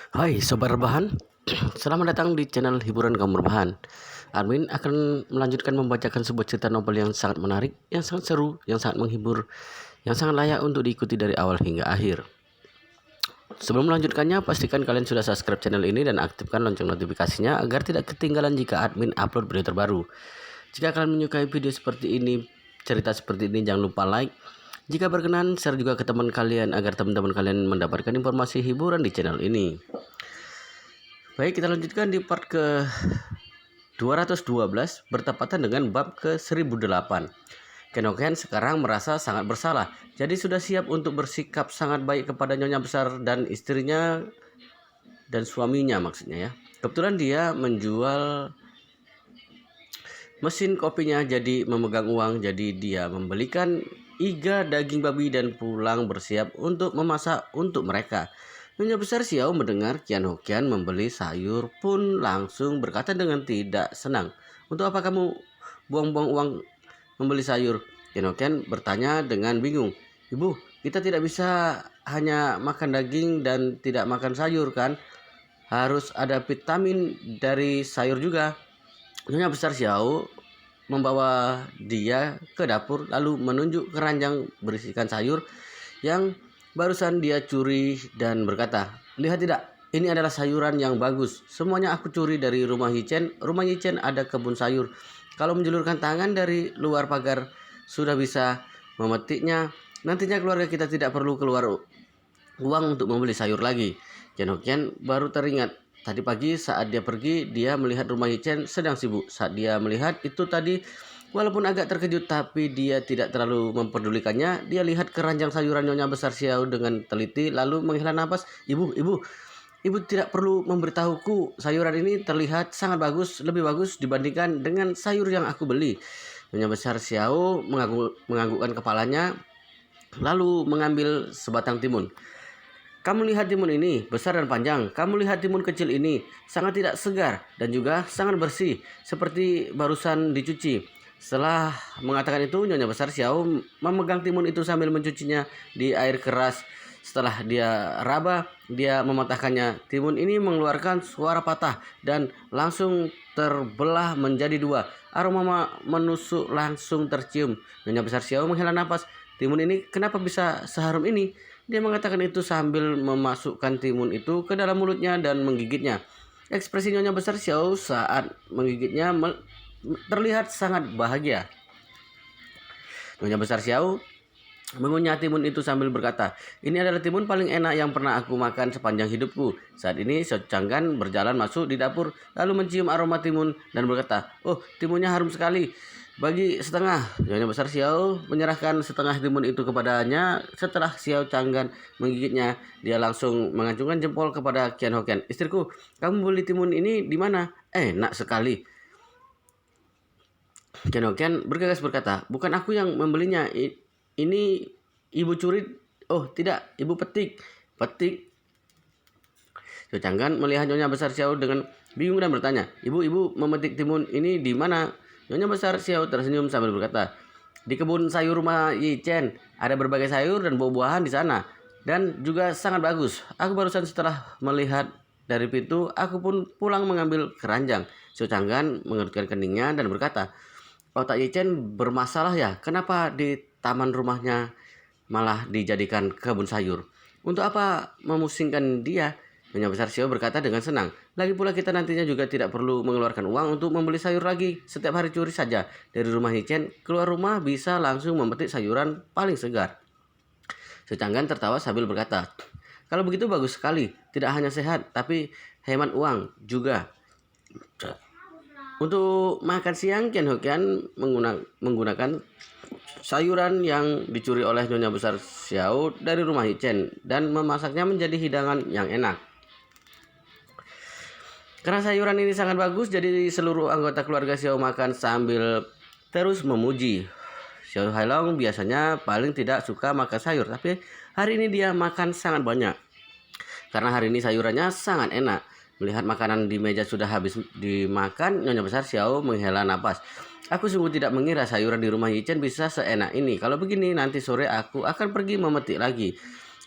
Hai Sobat Rebahan, selamat datang di channel hiburan kaum rebahan. Armin akan melanjutkan membacakan sebuah cerita novel yang sangat menarik, yang sangat seru, yang sangat menghibur, yang sangat layak untuk diikuti dari awal hingga akhir. Sebelum melanjutkannya, pastikan kalian sudah subscribe channel ini dan aktifkan lonceng notifikasinya agar tidak ketinggalan jika admin upload video terbaru. Jika kalian menyukai video seperti ini, cerita seperti ini, jangan lupa like. Jika berkenan, share juga ke teman kalian agar teman-teman kalian mendapatkan informasi hiburan di channel ini. Baik, kita lanjutkan di part ke 212 bertepatan dengan bab ke 1008. Kenoken sekarang merasa sangat bersalah, jadi sudah siap untuk bersikap sangat baik kepada Nyonya Besar dan istrinya dan suaminya maksudnya ya. Kebetulan dia menjual mesin kopinya, jadi memegang uang, jadi dia membelikan iga daging babi dan pulang bersiap untuk memasak untuk mereka. Nyonya Besar Xiao mendengar Qian Hoqian membeli sayur pun langsung berkata dengan tidak senang, "Untuk apa kamu buang-buang uang membeli sayur?" Qian Hoqian bertanya dengan bingung. "Ibu, kita tidak bisa hanya makan daging dan tidak makan sayur kan? Harus ada vitamin dari sayur juga." Nyonya Besar Xiao membawa dia ke dapur lalu menunjuk keranjang berisikan sayur yang barusan dia curi dan berkata, "Lihat tidak, ini adalah sayuran yang bagus. Semuanya aku curi dari rumah Yichen. Rumah Yichen ada kebun sayur. Kalau menjulurkan tangan dari luar pagar sudah bisa memetiknya. Nantinya keluarga kita tidak perlu keluar uang untuk membeli sayur lagi." Qian Hoqian baru teringat. Tadi pagi saat dia pergi, dia melihat rumah Yichen sedang sibuk. Saat dia melihat itu tadi, walaupun agak terkejut, tapi dia tidak terlalu memperdulikannya. Dia lihat keranjang sayuran Nyonya Besar Xiao dengan teliti, lalu menghela napas. Ibu tidak perlu memberitahuku. Sayuran ini terlihat sangat bagus, lebih bagus dibandingkan dengan sayur yang aku beli." Nyonya Besar Xiao menganggukkan kepalanya, lalu mengambil sebatang timun. "Kamu lihat timun ini, besar dan panjang. Kamu lihat timun kecil ini, sangat tidak segar dan juga sangat bersih, seperti barusan dicuci." Setelah mengatakan itu, Nyonya Besar Xiao memegang timun itu sambil mencucinya di air keras. Setelah dia raba, dia mematahkannya. Timun ini mengeluarkan suara patah dan langsung terbelah menjadi dua. Aroma menusuk langsung tercium. Nyonya Besar Xiao menghela napas. "Timun ini kenapa bisa seharum ini?" Dia mengatakan itu sambil memasukkan timun itu ke dalam mulutnya dan menggigitnya. Ekspresi Nyonya Besar Xiao saat menggigitnya terlihat sangat bahagia. Nyonya Besar Xiao mengunyah timun itu sambil berkata, "Ini adalah timun paling enak yang pernah aku makan sepanjang hidupku." Saat ini Xiao Changgan berjalan masuk di dapur lalu mencium aroma timun dan berkata, "Oh, timunnya harum sekali. Bagi setengah." Nyonya Besar Xiao menyerahkan setengah timun itu kepadanya. Setelah Xiao Changgan menggigitnya, dia langsung mengacungkan jempol kepada Qian Hoqian. "Istriku, kamu beli timun ini di mana? Enak sekali." Qian Hoqian bergegas berkata, "Bukan aku yang membelinya. Ini ibu curi." "Oh tidak, ibu petik." "Petik?" Xiao Changgan melihat Nyonya Besar Xiao dengan bingung dan bertanya, Ibu memetik timun ini di mana?" Nyonya Besar Xiao tersenyum sambil berkata, "Di kebun sayur rumah Yichen. Ada berbagai sayur dan buah-buahan di sana. Dan juga sangat bagus. Aku barusan setelah melihat dari pintu, aku pun pulang mengambil keranjang." Xiao Changgan mengerutkan keningnya dan berkata, "Otak Yichen bermasalah ya? Kenapa di taman rumahnya malah dijadikan kebun sayur? Untuk apa memusingkan dia?" Nyonya Besar Xiao berkata dengan senang. "Lagi pula kita nantinya juga tidak perlu mengeluarkan uang untuk membeli sayur lagi. Setiap hari curi saja dari rumah Yichen, keluar rumah bisa langsung memetik sayuran paling segar." Secanggan tertawa sambil berkata, "Kalau begitu bagus sekali. Tidak hanya sehat, tapi hemat uang juga." Untuk makan siang, Qian Hoqian menggunakan sayuran yang dicuri oleh Nyonya Besar Xiao dari rumah Yichen dan memasaknya menjadi hidangan yang enak. Karena sayuran ini sangat bagus, jadi seluruh anggota keluarga Xiao makan sambil terus memuji. Xiao Hailong biasanya paling tidak suka makan sayur, tapi hari ini dia makan sangat banyak. Karena hari ini sayurannya sangat enak. Melihat makanan di meja sudah habis dimakan, Nyonya Besar Xiao menghela napas. "Aku sungguh tidak mengira sayuran di rumah Yichen bisa seenak ini. Kalau begini, nanti sore aku akan pergi memetik lagi."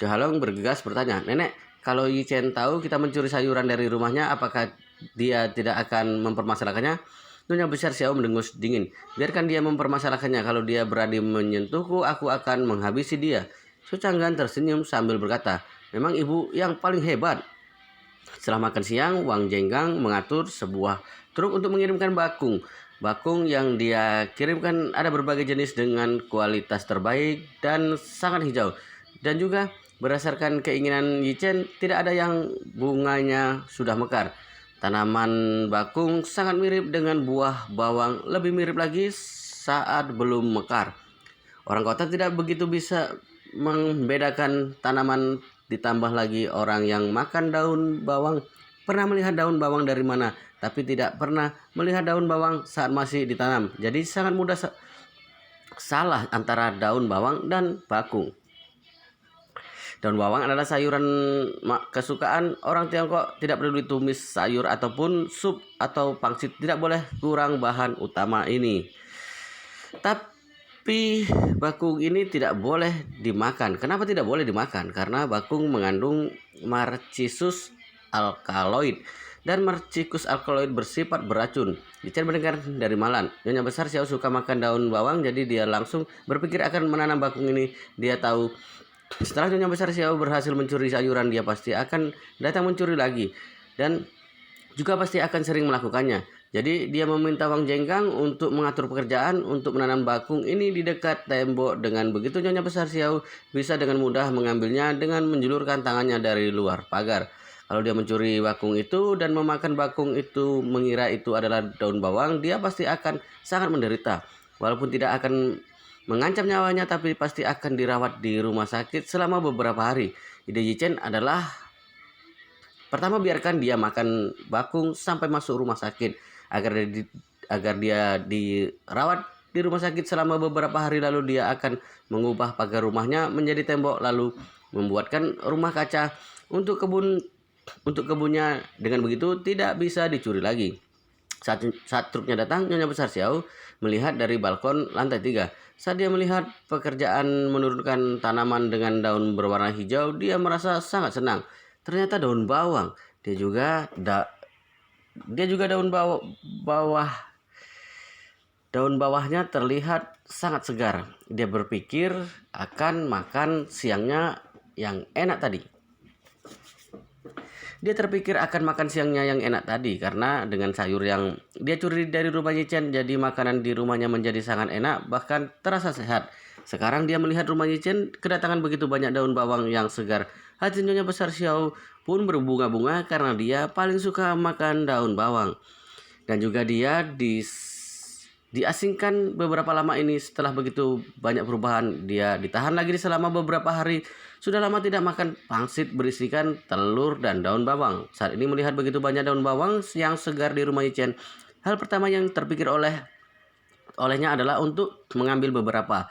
Xiao Hailong bergegas bertanya, "Nenek, kalau Yichen tahu kita mencuri sayuran dari rumahnya, apakah dia tidak akan mempermasalahkannya? Nyonya besar Xiao mendengus dingin. Biarkan dia mempermasalahkannya. Kalau dia berani menyentuhku, aku akan menghabisi dia. Su Changgan tersenyum sambil berkata, memang ibu yang paling hebat. Setelah makan siang, Wang Jenggang mengatur sebuah truk untuk mengirimkan bakung. Bakung yang dia kirimkan ada berbagai jenis dengan kualitas terbaik dan sangat hijau. Dan juga berdasarkan keinginan Yichen, tidak ada yang bunganya sudah mekar. Tanaman bakung sangat mirip dengan buah bawang, lebih mirip lagi saat belum mekar. Orang kota tidak begitu bisa membedakan tanaman, ditambah lagi orang yang makan daun bawang pernah melihat daun bawang dari mana, tapi tidak pernah melihat daun bawang saat masih ditanam. Jadi sangat mudah salah antara daun bawang dan bakung. Daun bawang adalah sayuran kesukaan orang Tiongkok. Tidak perlu ditumis sayur ataupun sup atau pangsit. Tidak boleh kurang bahan utama ini. Tapi bakung ini tidak boleh dimakan. Kenapa tidak boleh dimakan? Karena bakung mengandung narcissus alkaloid, dan narcissus alkaloid bersifat beracun. Yichen mendengar dari Malan. Nyonya besar Xiao suka makan daun bawang, jadi dia langsung berpikir akan menanam bakung ini. Dia tahu setelah Nyonya besar Xiao berhasil mencuri sayuran, dia pasti akan datang mencuri lagi, dan juga pasti akan sering melakukannya. Jadi dia meminta Wang Jenggang untuk mengatur pekerjaan untuk menanam bakung ini di dekat tembok. Dengan begitu Nyonya besar Xiao bisa dengan mudah mengambilnya dengan menjulurkan tangannya dari luar pagar. Kalau dia mencuri bakung itu dan memakan bakung itu mengira itu adalah daun bawang, dia pasti akan sangat menderita. Walaupun tidak akan mengancam nyawanya, tapi pasti akan dirawat di rumah sakit selama beberapa hari. Ide Yichen adalah, pertama, biarkan dia makan bakung sampai masuk rumah sakit agar dia dirawat di rumah sakit selama beberapa hari, lalu dia akan mengubah pagar rumahnya menjadi tembok, lalu membuatkan rumah kaca untuk kebunnya. Dengan begitu tidak bisa dicuri lagi. Saat truknya datang, Nyonya besar Xiao melihat dari balkon lantai 3. Saat dia melihat pekerjaan menurunkan tanaman dengan daun berwarna hijau, dia merasa sangat senang. Ternyata daun bawang. Dia juga daun bawahnya terlihat sangat segar. Dia berpikir akan makan siangnya yang enak tadi. Dia terpikir akan makan siangnya yang enak tadi karena dengan sayur yang dia curi dari rumah Yichen, jadi makanan di rumahnya menjadi sangat enak, bahkan terasa sehat. Sekarang dia melihat rumah Yichen kedatangan begitu banyak daun bawang yang segar. Hati Nyonya besar Xiao pun berbunga-bunga karena dia paling suka makan daun bawang. Dan juga dia diasingkan beberapa lama ini. Setelah begitu banyak perubahan, dia ditahan lagi selama beberapa hari. Sudah lama tidak makan pangsit berisikan telur dan daun bawang. Saat ini melihat begitu banyak daun bawang yang segar di rumah Yichen, hal pertama yang terpikir olehnya adalah untuk mengambil beberapa,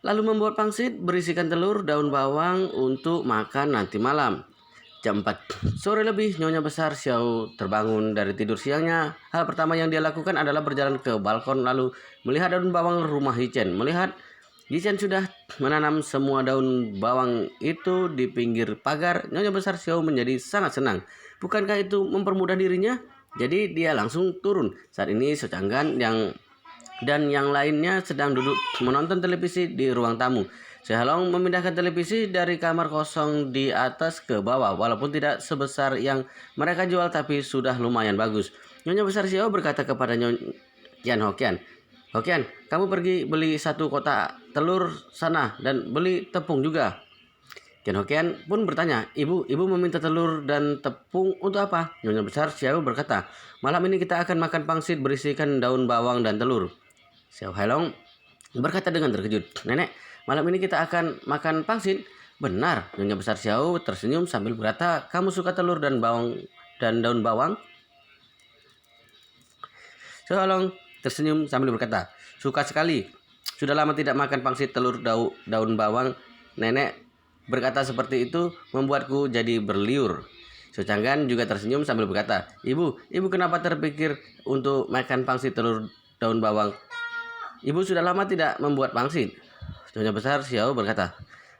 lalu membuat pangsit berisikan telur daun bawang untuk makan nanti malam. Jam 4 sore lebih, Nyonya besar Xiao terbangun dari tidur siangnya. Hal pertama yang dia lakukan adalah berjalan ke balkon lalu melihat daun bawang rumah Yichen. Melihat Yichen sudah menanam semua daun bawang itu di pinggir pagar, Nyonya besar Xiao menjadi sangat senang. Bukankah itu mempermudah dirinya? Jadi dia langsung turun. Saat ini Su Changgan dan yang lainnya sedang duduk menonton televisi di ruang tamu. Xiaolong memindahkan televisi dari kamar kosong di atas ke bawah, walaupun tidak sebesar yang mereka jual, tapi sudah lumayan bagus. Nyonya besar Xiao berkata kepada Yan Hokian, "Hokian, kamu pergi beli 1 kotak telur sana dan beli tepung juga." Yan Hokian pun bertanya, Ibu meminta telur dan tepung untuk apa?" Nyonya besar Xiao berkata, "Malam ini kita akan makan pangsit berisikan daun bawang dan telur." Xiao Hailong berkata dengan terkejut, "Nenek, malam ini kita akan makan pangsit?" "Benar." Nyonya besar Xiao tersenyum sambil berkata, "Kamu suka telur dan daun bawang?" Xiao Hailong tersenyum sambil berkata, "Suka sekali. Sudah lama tidak makan pangsit telur daun bawang. Nenek berkata seperti itu membuatku jadi berliur." Su Changgan juga tersenyum sambil berkata, Ibu kenapa terpikir untuk makan pangsit telur daun bawang? Ibu sudah lama tidak membuat pangsit." Nyonya besar Xiao berkata,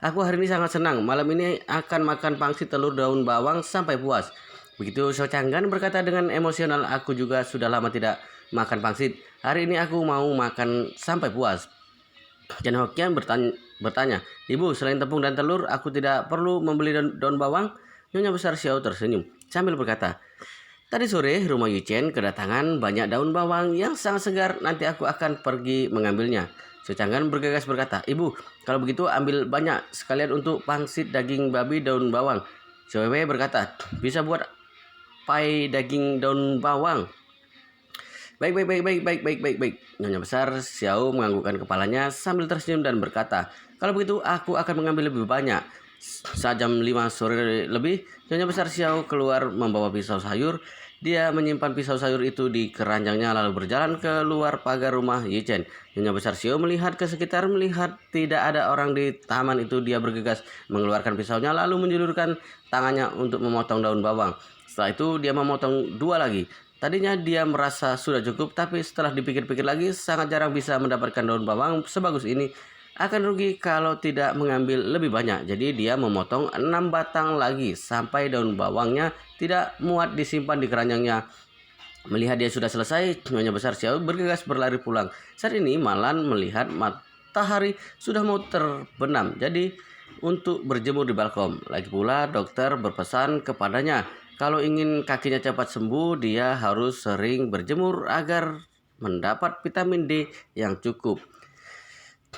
Aku hari ini sangat senang. Malam ini akan makan pangsit telur daun bawang sampai puas. Begitu Shou Changgan berkata dengan emosional, aku juga sudah lama tidak makan pangsit. Hari ini aku mau makan sampai puas. Chen Hokian bertanya, Ibu, selain tepung dan telur, aku tidak perlu membeli daun bawang? Nyonya besar Xiao tersenyum sambil berkata, tadi sore rumah Yuchen kedatangan banyak daun bawang yang sangat segar. Nanti aku akan pergi mengambilnya. Shou Changgan bergegas berkata, Ibu, kalau begitu ambil banyak sekalian untuk pangsit daging babi daun bawang. Xiao Wei berkata, bisa buat pai daging daun bawang. Baik. Nyonya besar Xiao menganggukkan kepalanya sambil tersenyum dan berkata, kalau begitu aku akan mengambil lebih banyak. Saat jam 5 sore lebih, Nyonya besar Xiao keluar membawa pisau sayur. Dia menyimpan pisau sayur itu di keranjangnya lalu berjalan ke luar pagar rumah Yichen. Nyonya besar Xiao melihat ke sekitar, melihat tidak ada orang di taman itu. Dia bergegas mengeluarkan pisaunya lalu menjulurkan tangannya untuk memotong daun bawang. Setelah itu dia memotong 2 lagi. Tadinya dia merasa sudah cukup, tapi setelah dipikir-pikir lagi sangat jarang bisa mendapatkan daun bawang sebagus ini. Akan rugi kalau tidak mengambil lebih banyak. Jadi dia memotong 6 batang lagi sampai daun bawangnya tidak muat disimpan di keranjangnya. Melihat dia sudah selesai, Nyonya besar Xiao bergegas berlari pulang. Saat ini Malan melihat matahari sudah mau terbenam. Jadi untuk berjemur di balkon. Lagi pula dokter berpesan kepadanya, kalau ingin kakinya cepat sembuh, dia harus sering berjemur agar mendapat vitamin D yang cukup.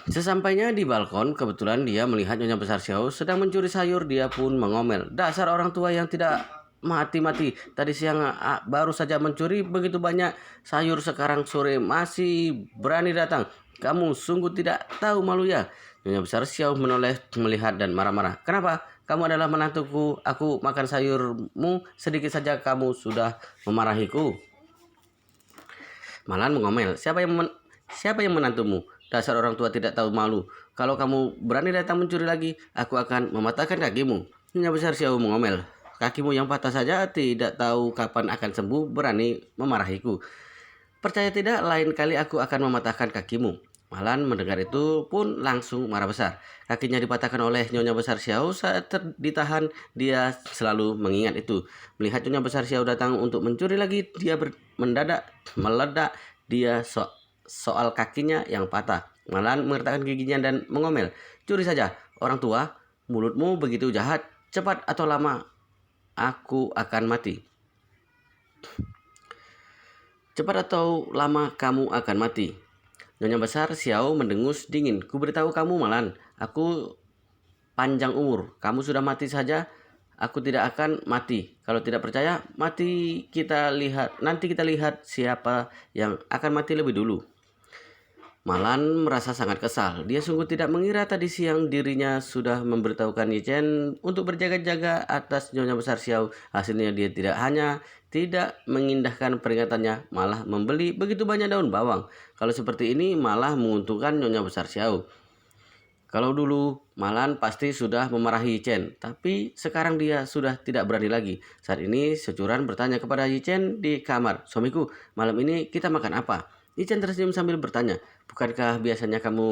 Sesampainya di balkon, kebetulan dia melihat Nyonya besar Xiao sedang mencuri sayur. Dia pun mengomel, dasar orang tua yang tidak mati-mati. Tadi siang baru saja mencuri begitu banyak sayur, sekarang sore masih berani datang. Kamu sungguh tidak tahu malu ya. Nyonya besar Xiao menoleh melihat dan marah-marah. Kenapa? Kamu adalah menantuku. Aku makan sayurmu sedikit saja kamu sudah memarahiku. Malan mengomel, siapa yang menantumu? Dasar orang tua tidak tahu malu. Kalau kamu berani datang mencuri lagi, aku akan mematahkan kakimu. Nyonya besar Xiao mengomel. Kakimu yang patah saja tidak tahu kapan akan sembuh, berani memarahiku. Percaya tidak, lain kali aku akan mematahkan kakimu. Malan mendengar itu pun langsung marah besar. Kakinya dipatahkan oleh Nyonya besar Xiao saat ditahan. Dia selalu mengingat itu. Melihat Nyonya besar Xiao datang untuk mencuri lagi, dia mendadak meledak. Dia soal kakinya yang patah. Malan mengertakkan giginya dan mengomel, curi saja, orang tua, mulutmu begitu jahat, cepat atau lama aku akan mati. Cepat atau lama kamu akan mati. Nyonya besar Xiao mendengus dingin. Ku beritahu kamu Malan, aku panjang umur, kamu sudah mati saja, aku tidak akan mati. Kalau tidak percaya, nanti kita lihat siapa yang akan mati lebih dulu. Malan merasa sangat kesal. Dia sungguh tidak mengira tadi siang dirinya sudah memberitahukan Yichen untuk berjaga-jaga atas Nyonya besar Xiao. Hasilnya dia tidak hanya tidak mengindahkan peringatannya, malah membeli begitu banyak daun bawang. Kalau seperti ini malah menguntungkan Nyonya besar Xiao. Kalau dulu Malan pasti sudah memarahi Yichen, tapi sekarang dia sudah tidak berani lagi. Saat ini Securan bertanya kepada Yichen di kamar, suamiku, malam ini kita makan apa? Yichen tersenyum sambil bertanya, bukankah biasanya kamu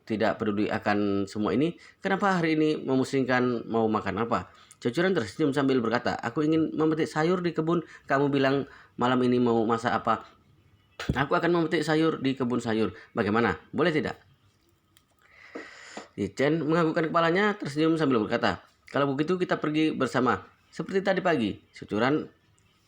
tidak peduli akan semua ini? Kenapa hari ini memusingkan mau makan apa? Securan tersenyum sambil berkata, aku ingin memetik sayur di kebun. Kamu bilang malam ini mau masak apa? Aku akan memetik sayur di kebun sayur. Bagaimana? Boleh tidak? Yichen menganggukkan kepalanya tersenyum sambil berkata, kalau begitu kita pergi bersama. Seperti tadi pagi. Securan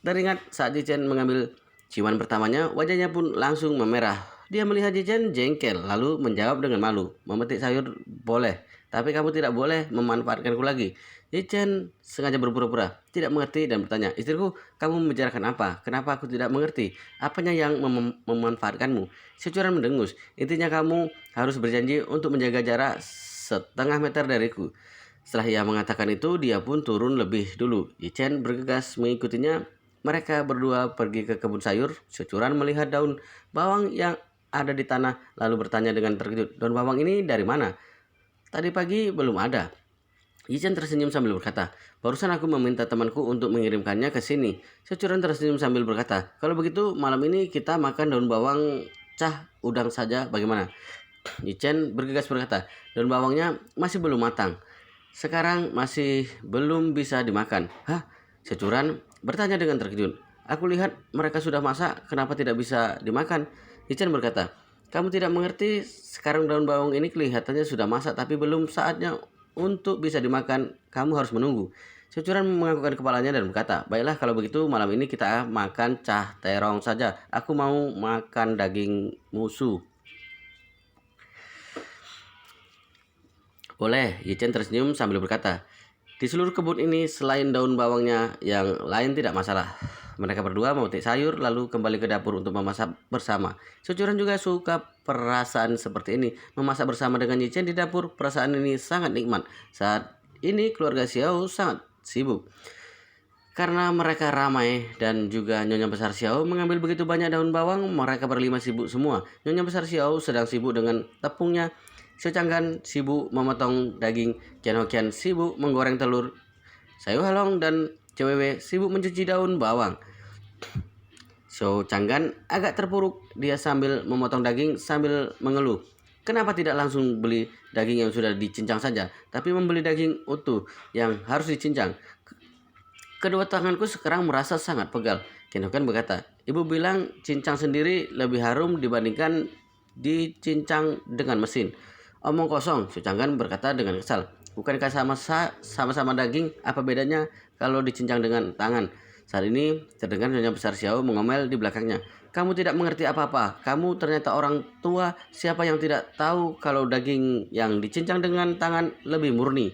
teringat saat Yichen mengambil ciuman pertamanya, wajahnya pun langsung memerah. Dia melihat Yichen jengkel, lalu menjawab dengan malu, memetik sayur boleh, tapi kamu tidak boleh memanfaatkanku lagi. Yichen sengaja berpura-pura tidak mengerti dan bertanya, istriku, kamu membicarakan apa? Kenapa aku tidak mengerti? Apanya yang memanfaatkanmu? Securan mendengus, intinya kamu harus berjanji untuk menjaga jarak 1/2 meter dariku. Setelah ia mengatakan itu, dia pun turun lebih dulu. Yichen bergegas mengikutinya. Mereka berdua pergi ke kebun sayur. Securan melihat daun bawang yang ada di tanah lalu bertanya dengan terkejut, daun bawang ini dari mana? Tadi pagi belum ada. Yichen tersenyum sambil berkata, barusan aku meminta temanku untuk mengirimkannya ke sini. Securan tersenyum sambil berkata, kalau begitu malam ini kita makan daun bawang cah udang saja, bagaimana? Yichen bergegas berkata, daun bawangnya masih belum matang. Sekarang masih belum bisa dimakan. Hah? Securan bertanya dengan terkejut. Aku lihat mereka sudah masak, kenapa tidak bisa dimakan? Yichen berkata, kamu tidak mengerti, sekarang daun bawang ini kelihatannya sudah masak, tapi belum saatnya untuk bisa dimakan. Kamu harus menunggu. Securan menganggukkan kepalanya dan berkata, baiklah kalau begitu malam ini kita makan cah terong saja. Aku mau makan daging musuh. Boleh, Yichen tersenyum sambil berkata, di seluruh kebun ini selain daun bawangnya yang lain tidak masalah. Mereka berdua memetik sayur lalu kembali ke dapur untuk memasak bersama. Securan juga suka perasaan seperti ini. Memasak bersama dengan Yichen di dapur, perasaan ini sangat nikmat. Saat ini keluarga Xiao sangat sibuk. Karena mereka ramai dan juga Nyonya Besar Xiao mengambil begitu banyak daun bawang, mereka berlima sibuk semua. Nyonya Besar Xiao sedang sibuk dengan tepungnya. Xiao Changgan sibuk memotong daging, Qian Hoqian sibuk menggoreng telur. Xiao Halong dan Cwewe sibuk mencuci daun bawang. Xiao Changgan agak terpuruk, dia sambil memotong daging sambil mengeluh. Kenapa tidak langsung beli daging yang sudah dicincang saja, tapi membeli daging utuh yang harus dicincang? Kedua tanganku sekarang merasa sangat pegal. Qian Hoqian berkata, ibu bilang cincang sendiri lebih harum dibandingkan dicincang dengan mesin. Omong kosong, Xiao Changgan berkata dengan kesal. Bukankah sama-sama daging, apa bedanya kalau dicincang dengan tangan? Saat ini terdengar Nyonya Besar Xiao mengomel di belakangnya. Kamu tidak mengerti apa-apa. Kamu ternyata orang tua. Siapa yang tidak tahu kalau daging yang dicincang dengan tangan lebih murni?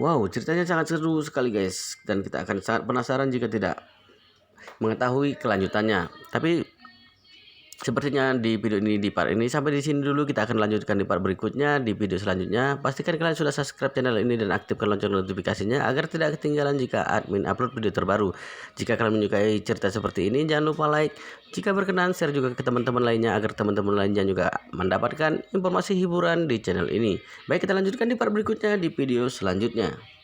Wow, ceritanya sangat seru sekali guys. Dan kita akan sangat penasaran jika tidak mengetahui kelanjutannya. Tapi sepertinya di video ini, di part ini sampai di sini dulu. Kita akan lanjutkan di part berikutnya di video selanjutnya. Pastikan kalian sudah subscribe channel ini dan aktifkan lonceng notifikasinya agar tidak ketinggalan jika admin upload video terbaru. Jika kalian menyukai cerita seperti ini, jangan lupa like. Jika berkenan, share juga ke teman-teman lainnya agar teman-teman lainnya juga mendapatkan informasi hiburan di channel ini. Baik, kita lanjutkan di part berikutnya di video selanjutnya.